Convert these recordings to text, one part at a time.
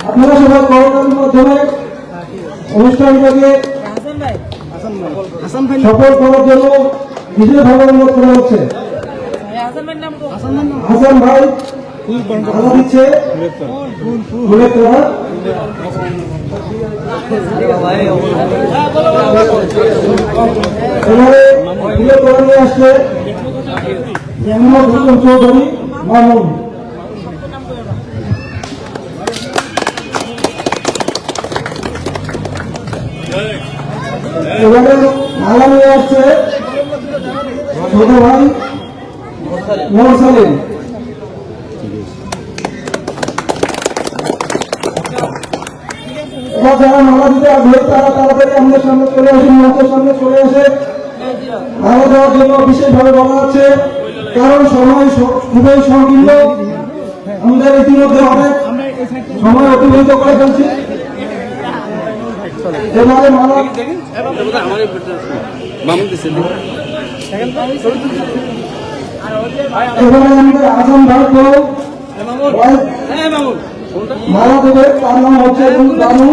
আপনারা সবাই করোনার মাধ্যমে অনুষ্ঠানটাকে সফল করার জন্য বিশেষভাবে অনুরোধ করা হচ্ছে। হাসান ভাই বাধা দিচ্ছে এবারে নিয়ে আসছে চৌধুরী মামুন। এবারে মালা নিয়ে আসছে ছোট ভাই মোরসালিম। যারা মালা দিতে আসবে তারা তাড়াতাড়ি আমাদের সামনে চলে আসে, মঞ্চের সামনে চলে আসে। মালা দেওয়ার জন্য বিশেষভাবে বলা হচ্ছে, কারণ সময় খুবই সংকীর্ণ। আমাদের ইতিমধ্যে অনেক সময় অতিবাহিত করে ফেলছি। এবারে মালা এবারে আমাদের আসাম ভাইকে মালা দেবে, তার নাম হচ্ছে বানু।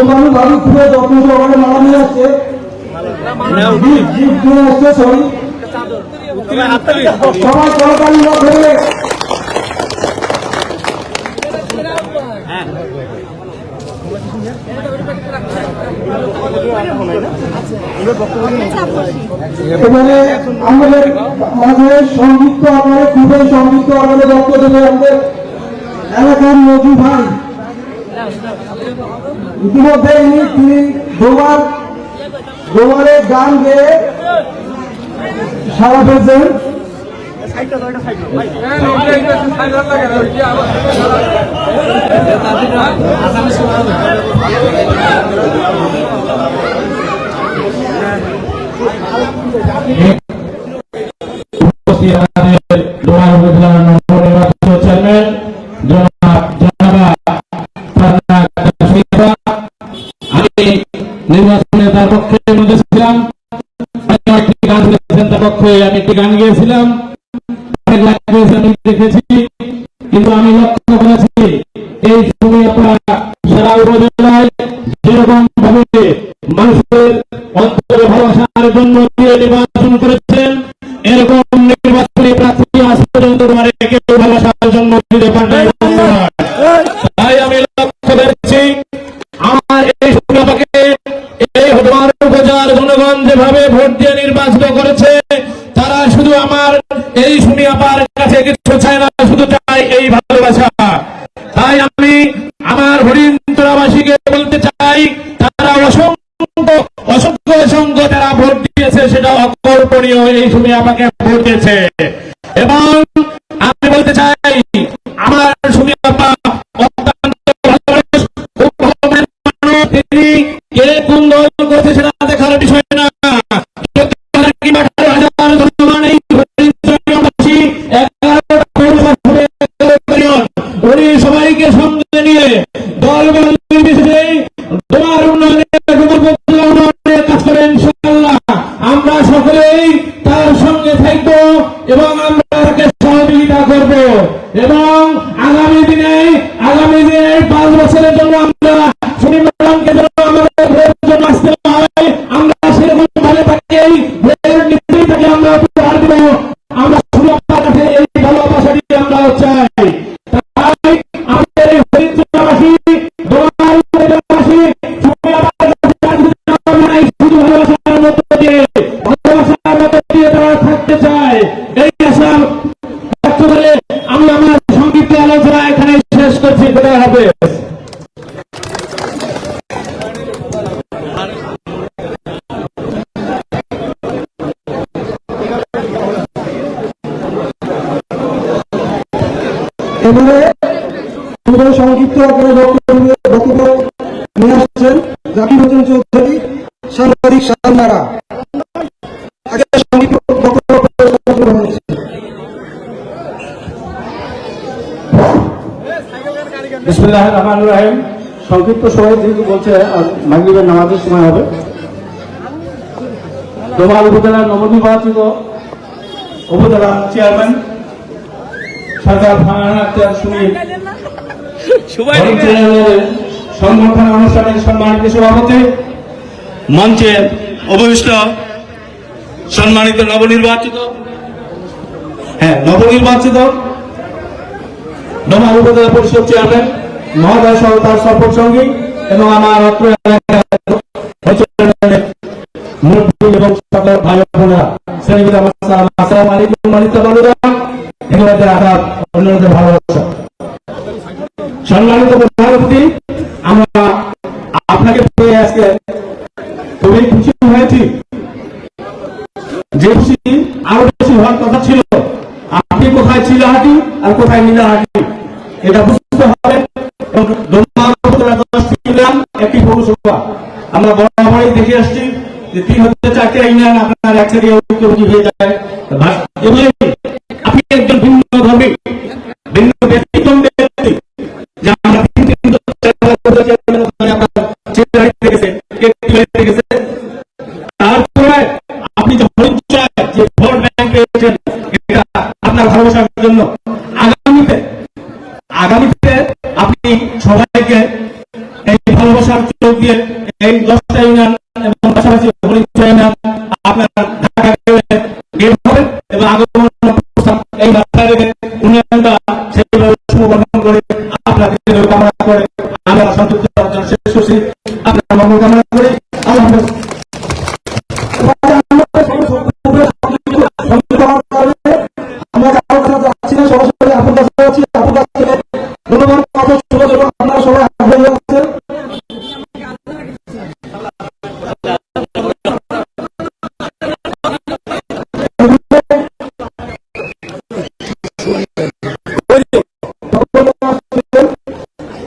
বানু বাবু খুবই যত্ন সহকারে মালা নিয়ে আসছে, সরি সবাই করতালি না ধরে এবারে আমাদের মাঝে সংযুক্ত আকারে খুবই সংযুক্ত আকারে বক্তব্য দেবে আমাদের এলাকার নদী ভাই। ইতিমধ্যে তিনি দোমারে গান গেয়ে সারা পেয়েছেন। নির্বাচনে তার পক্ষে মধ্যে ছিলাম, তার পক্ষে আমি একটি গান গিয়েছিলাম, আমি দেখেছি। কিন্তু আমি লক্ষ্য করেছি এই সময় আপনারা সারা উপজেলায় যেরকম ভাবে মানুষের অন্তরে ভালোবাসার জন্য নির্বাচন করেছেন, এরকম নির্বাচনী প্রার্থী আজ পর্যন্ত কেউ ভালোবাসার জন্য দিতে পারেন। তাই আমি লক্ষ্য করেছি আমার এই সভাকে এই উপজেলার জনগণ যেভাবে ভোট দিয়ে নির্বাচিত করেছে, তারা শুধু আমার এই সুমিয়াপার কাছে কিছু চায় না, শুধু চাই এই ভালোবাসা। তাই আমি আমার হরিণতলাবাসীকে বলতে চাই, তারা অসংখ্য যারা ভোট দিয়েছে সেটা অকল্পনীয়, এই সুমিয়াপাকে ভোট দিয়েছে। এবং আমি বলতে চাই আমার সুমিয়াপা অত্যন্ত তিনি কে কোন দল করছে সেটা দেখার বিষয় না। সবাইকে সঙ্গে নিয়ে দল নির্বিশেষে তোমার উন্নয়নে কাজ করেন। ইনশাআল্লাহ আমরা সকলেই তার সঙ্গে থাকব এবং আমরা তাকে সহযোগিতা করব। এবং আগামী দিনে 5 বছরের জন্য আমরা সুনীল ম্যাডামকে যেন আমাদের ভোটের জন্য আসতে হয়, আমরা সেরকম ভাবে তাকে ভোটের নীতি থেকে আমরা উপহার দেব। আমরা শুধু আপনার কাছে এই ভালোবাসাটি আমরা চাই। তাই আমাদের এই হরিণতলাবাসী, দোমারবাসী শুধু ভালোবাসার মধ্য দিয়ে তারা থাকতে চায়। এই আশা ব্যক্ত করে আমি আমার সংক্ষিপ্ত আলোচনা এখানে শেষ করছি। কথা হবে। এবারে সংক্ষিপ্ত আকারে বক্তব্য নিয়ে আসছেন জাকির হোসেন চৌধুরী, সাংবাদিক সালমারা। আগে সংক্ষিপ্ত বক্তব্য বিসমিল্লাহির রহমানির রহিম। সংক্ষিপ্ত সময় যেহেতু বলছে আর মাগরিবের নামাজের সময় হবে। দোমাল উপজেলার নবনির্বাচিত উপজেলা চেয়ারম্যান সরকার থানা আক্তার সুনীল সংগঠন অনুষ্ঠানের সম্মানিত সভাপতি, মঞ্চে উপবিষ্ট সম্মানিত নবনির্বাচিত দোমাল উপজেলা পরিষদ চেয়ারম্যান মহোদয় সহ তার সফর সঙ্গী এবং আমার অত্র এলাকার মুরব্বী এবং সকল ভাই বোনেরা, শ্রেণীবিদ, আসসালামু আলাইকুম। মানিত বালুরা, এগুলোদের আদাব, অন্যদের ভালোবাসা। সম্মানিত প্রধানমন্ত্রী, আমরা আপনাকে পেয়ে আজকে খুবই খুশি হয়েছি। যে খুশি আরো বেশি হওয়ার কথা ছিল। আপনি কোথায় চিলাহাটি আর কোথায় নীলাহাটি এটা বুঝতে হবে। একটি পৌরসভা আমরা বরাবরই দেখে আসছি যে 3 হতে 4টা ইউনিয়ন আপনার এক সাইডে ঐক্যবদ্ধ হয়ে যায়। আপনি একজন ভিন্ন ধর্মী, ভিন্ন ব্যক্তিক্রম ব্যক্তি, যে আমরা তারপরে আপনি যে পরিচয় যে ভোট ব্যাংক পেয়েছেন এটা আপনার ভালোবাসার জন্য আগামীতে আপনি সবাইকে এই ভালোবাসার চোখ দিয়ে এই 10টা ইউনিয়ন এবং পাশাপাশি পরিচয় ইউনিয়ন আপনার ঢাকা গেট হবেন এবং আগমন এই মাত্রায় রেখে উন্নয়নটা সেইভাবে সুগঠন করে আপনাদের কামনা করে আমরা সংযুক্ত শেষ করছি। আপনার মঙ্গল কামনা